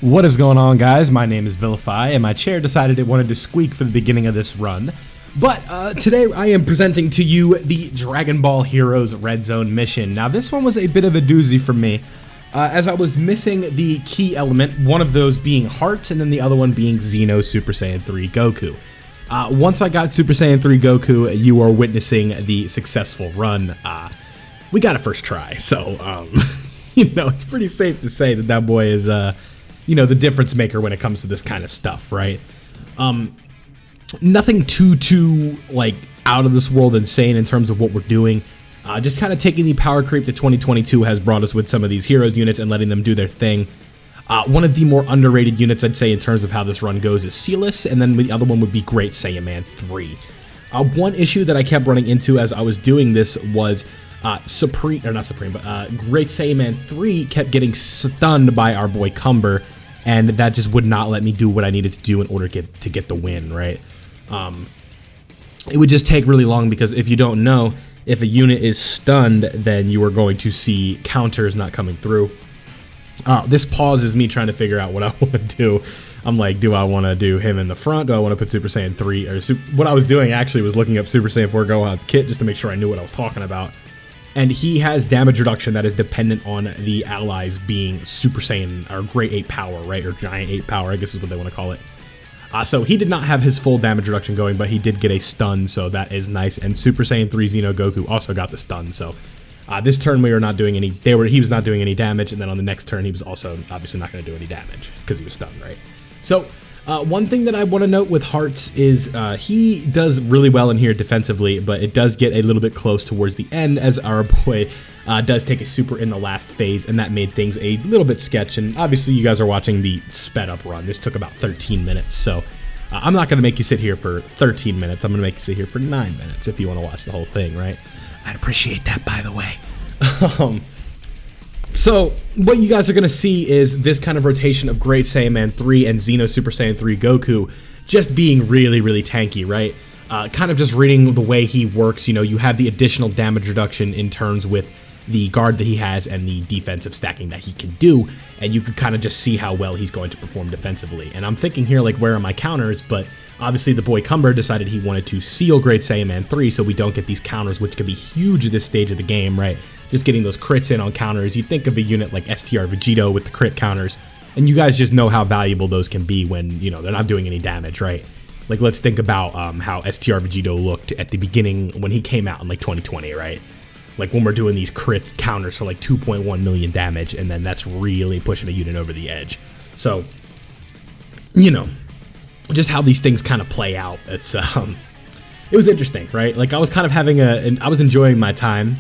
What is going on, guys? My name is Vilify, and my chair decided it wanted to squeak for the beginning of this run. But today I am presenting to you the Dragon Ball Heroes Red Zone mission. Now, this one was a bit of a doozy for me, as I was missing the key element, one of those being Hearts, and then the other one being Xeno Super Saiyan 3 Goku. Once I got Super Saiyan 3 Goku, you are witnessing the successful run. We got a first try, so, it's pretty safe to say that that boy is, the difference maker when it comes to this kind of stuff, right? Nothing too like out of this world insane in terms of what we're doing. Just kind of taking the power creep that 2022 has brought us with some of these heroes units and letting them do their thing. One of the more underrated units, I'd say, in terms of how this run goes is Sealess, and then the other one would be Great Saiyan Man 3. One issue that I kept running into as I was doing this was Great Saiyan Man 3 kept getting stunned by our boy Cumber, and that just would not let me do what I needed to do in order to get the win, right? It would just take really long because if you don't know, if a unit is stunned, then you are going to see counters not coming through. This pauses me trying to figure out what I want to do. I'm like, do I want to do him in the front? Do I want to put Super Saiyan 3? What I was doing actually was looking up Super Saiyan 4 Gohan's kit just to make sure I knew what I was talking about. And he has damage reduction that is dependent on the allies being Super Saiyan, or Great 8 power, right? Or Giant 8 power, I guess is what they want to call it. So he did not have his full damage reduction going, but he did get a stun, so that is nice. And Super Saiyan 3 Xeno Goku also got the stun, so this turn we were not doing any, he was not doing any damage, and then on the next turn he was also obviously not going to do any damage, because he was stunned, right? So, one thing that I want to note with Hearts is he does really well in here defensively, but it does get a little bit close towards the end as our boy does take a super in the last phase, and that made things a little bit sketch. And obviously you guys are watching the sped up run. This took about 13 minutes, so I'm not going to make you sit here for 13 minutes. I'm going to make you sit here for 9 minutes if you want to watch the whole thing, right? I'd appreciate that, by the way. So, what you guys are going to see is this kind of rotation of Great Saiyan Man 3 and Xeno Super Saiyan 3 Goku just being really, really tanky, right? Kind of just reading the way he works, you have the additional damage reduction in terms with the guard that he has and the defensive stacking that he can do, and you can kind of just see how well he's going to perform defensively. And I'm thinking here, like, where are my counters? But obviously the boy Cumber decided he wanted to seal Great Saiyan Man 3 so we don't get these counters, which can be huge at this stage of the game, right? Just getting those crits in on counters. You think of a unit like STR Vegito with the crit counters, and you guys just know how valuable those can be when, they're not doing any damage, right? Like, let's think about how STR Vegito looked at the beginning when he came out in, like, 2020, right? Like, when we're doing these crit counters for, like, 2.1 million damage, and then that's really pushing a unit over the edge. So, just how these things kind of play out. It's, it was interesting, right? Like, I was kind of having I was enjoying my time.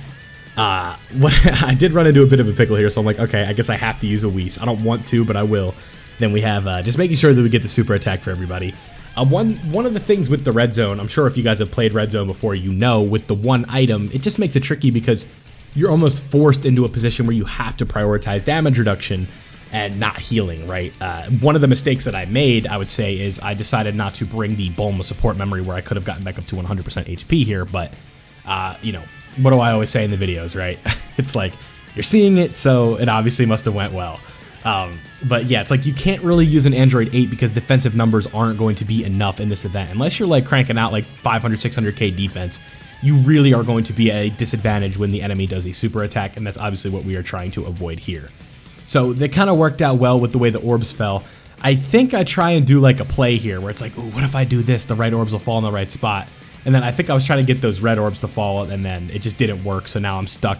I did run into a bit of a pickle here, so I'm like, okay, I guess I have to use a Whis. I don't want to, but I will. Then we have just making sure that we get the super attack for everybody. One of the things with the Red Zone, I'm sure if you guys have played Red Zone before, with the one item, it just makes it tricky because you're almost forced into a position where you have to prioritize damage reduction and not healing, right? One of the mistakes that I made, I would say, is I decided not to bring the Bulma support memory where I could have gotten back up to 100% HP here, but, what do I always say in the videos, right? It's like, you're seeing it, so it obviously must have went well. But yeah, it's like you can't really use an Android 8 because defensive numbers aren't going to be enough in this event. Unless you're like cranking out like 500, 600k defense, you really are going to be at a disadvantage when the enemy does a super attack, and that's obviously what we are trying to avoid here. So they kind of worked out well with the way the orbs fell. I think I try and do like a play here where it's like, oh, what if I do this? The right orbs will fall in the right spot. And then I think I was trying to get those red orbs to fall, and then it just didn't work, so now I'm stuck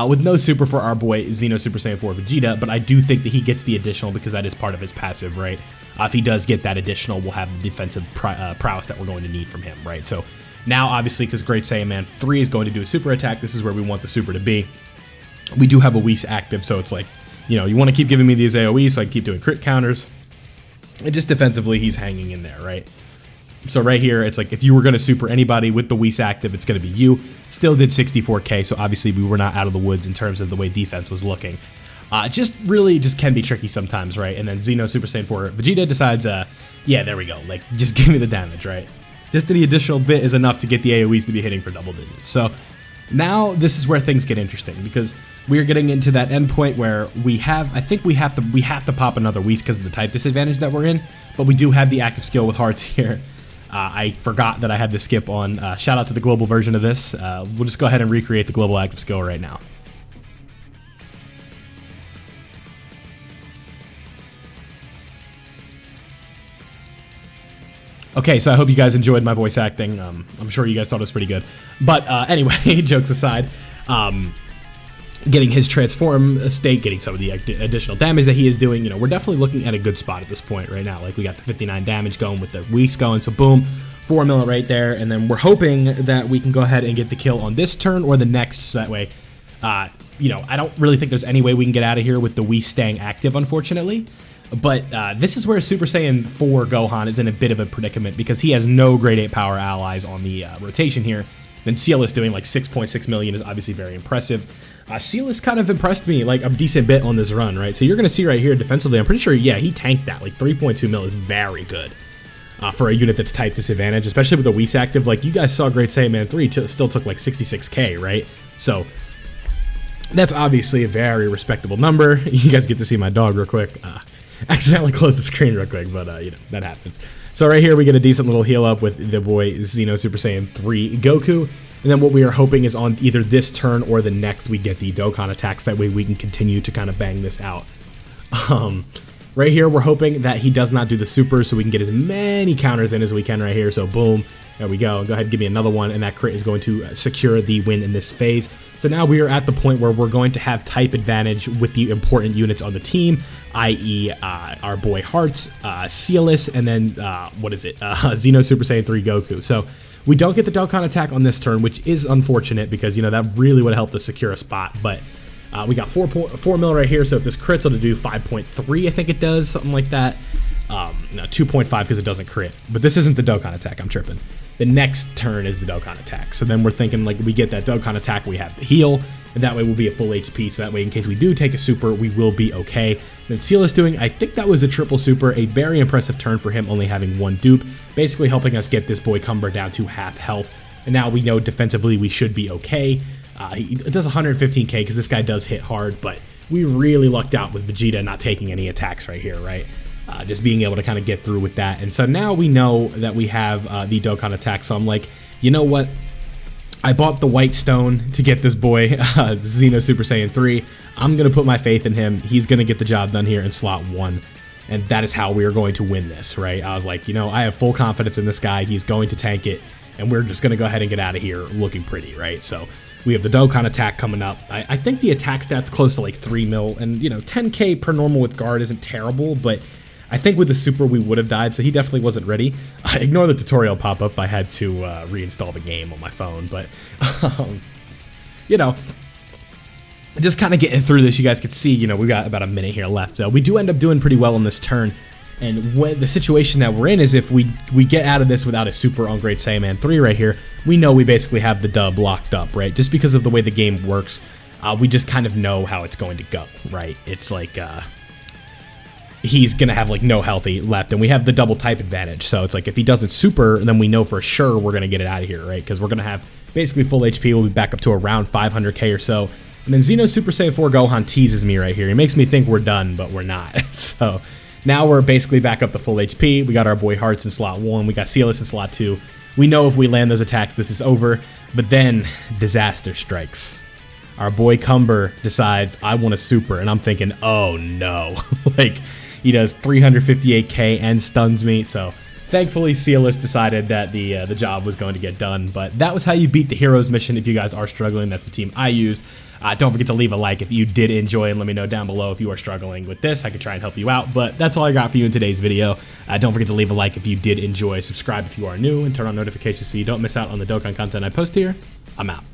with no super for our boy Xeno Super Saiyan 4 Vegeta, but I do think that he gets the additional because that is part of his passive, right? If he does get that additional, we'll have the defensive prowess that we're going to need from him, right? So now, obviously, because Great Saiyan Man 3 is going to do a super attack, this is where we want the super to be. We do have a Whis active, so it's like, you want to keep giving me these AoEs so I can keep doing crit counters. And just defensively, he's hanging in there, right? So right here, it's like if you were going to super anybody with the Whis active, it's going to be you. Still did 64k, so obviously we were not out of the woods in terms of the way defense was looking. Just can be tricky sometimes, right? And then Xeno Super Saiyan 4 Vegeta decides, yeah, there we go. Like, just give me the damage, right? Just the additional bit is enough to get the AoEs to be hitting for double digits. So now this is where things get interesting because we are getting into that endpoint where I think we have to pop another Whis because of the type disadvantage that we're in, but we do have the active skill with hearts here. I forgot that I had the skip on. Shout out to the global version of this. We'll just go ahead and recreate the global active skill right now. Okay, so I hope you guys enjoyed my voice acting. I'm sure you guys thought it was pretty good. But anyway, jokes aside, getting his transform state, getting some of the additional damage that he is doing, we're definitely looking at a good spot at this point right now. Like, we got the 59 damage going with the Whis going, so boom, 4 mil right there. And then we're hoping that we can go ahead and get the kill on this turn or the next, so that way, I don't really think there's any way we can get out of here with the Whis staying active, unfortunately. But this is where Super Saiyan 4 Gohan is in a bit of a predicament because he has no grade 8 power allies on the rotation here. Then Cielus doing like 6.6 million is obviously very impressive. Cielus kind of impressed me like a decent bit on this run, right? So you're going to see right here defensively, I'm pretty sure, yeah, he tanked that. Like 3.2 mil is very good for a unit that's type disadvantage, especially with the Whis active. Like, you guys saw Great Saiyan Man 3 still took like 66k, right? So that's obviously a very respectable number. You guys get to see my dog real quick. Accidentally closed the screen real quick, but that happens. So right here we get a decent little heal up with the boy Xeno Super Saiyan 3 Goku, and then what we are hoping is on either this turn or the next we get the Dokkan attacks. That way we can continue to kind of bang this out. Right here we're hoping that he does not do the super, so we can get as many counters in as we can right here. So boom, there we go. Go ahead and give me another one, and that crit is going to secure the win in this phase. So now we are at the point where we're going to have type advantage with the important units on the team, i.e. Our boy Hearts, Cielus, and then, Xeno Super Saiyan 3 Goku. So we don't get the Dokkan attack on this turn, which is unfortunate because, that really would have helped us secure a spot. But we got 4 mil right here, so if this crits, it'll do 5.3, I think it does, something like that. No, 2.5 because it doesn't crit. But this isn't the Dokkan attack, I'm tripping. The next turn is the Dokkan attack. So then we're thinking, like, we get that Dokkan attack, we have the heal, and that way we'll be at full HP, so that way in case we do take a super, we will be okay. Then Cielus doing, I think that was a triple super, a very impressive turn for him only having one dupe, basically helping us get this boy Cumber down to half health. And now we know defensively we should be okay. It does 115k because this guy does hit hard, but we really lucked out with Vegeta not taking any attacks right here, right? Just being able to kind of get through with that. And so now we know that we have the Dokkan attack, so I'm like, you know what? I bought the white stone to get this boy, Xeno Super Saiyan 3. I'm going to put my faith in him. He's going to get the job done here in slot 1. And that is how we are going to win this, right? I was like, I have full confidence in this guy. He's going to tank it. And we're just going to go ahead and get out of here looking pretty, right? So we have the Dokkan attack coming up. I think the attack stat's close to like 3 mil. And, 10k per normal with guard isn't terrible, but I think with the super we would have died, so he definitely wasn't ready. Ignore the tutorial pop-up. I had to reinstall the game on my phone, but, just kind of getting through this, you guys can see, we got about a minute here left. So we do end up doing pretty well on this turn, and the situation that we're in is if we get out of this without a super on Great Saiyan Man 3 right here, we know we basically have the dub locked up, right? Just because of the way the game works, we just kind of know how it's going to go, right? It's like, he's going to have like no health left, and we have the double type advantage. So it's like if he doesn't super, then we know for sure we're going to get it out of here, right? Because we're going to have basically full HP. We'll be back up to around 500k or so. And then Xeno Super Saiyan 4 Gohan teases me right here. He makes me think we're done, but we're not. So now we're basically back up to full HP. We got our boy Hearts in slot 1. We got Cielus in slot 2. We know if we land those attacks, this is over. But then disaster strikes. Our boy Cumber decides, I want a super. And I'm thinking, oh no. Like, he does 358k and stuns me. So thankfully Cielus decided that the job was going to get done. But that was how you beat the Heroes mission if you guys are struggling. That's the team I used. Don't forget to leave a like if you did enjoy, and let me know down below if you are struggling with this. I could try and help you out, but that's all I got for you in today's video. Don't forget to leave a like if you did enjoy, subscribe if you are new, and turn on notifications so you don't miss out on the Dokkan content I post here. I'm out.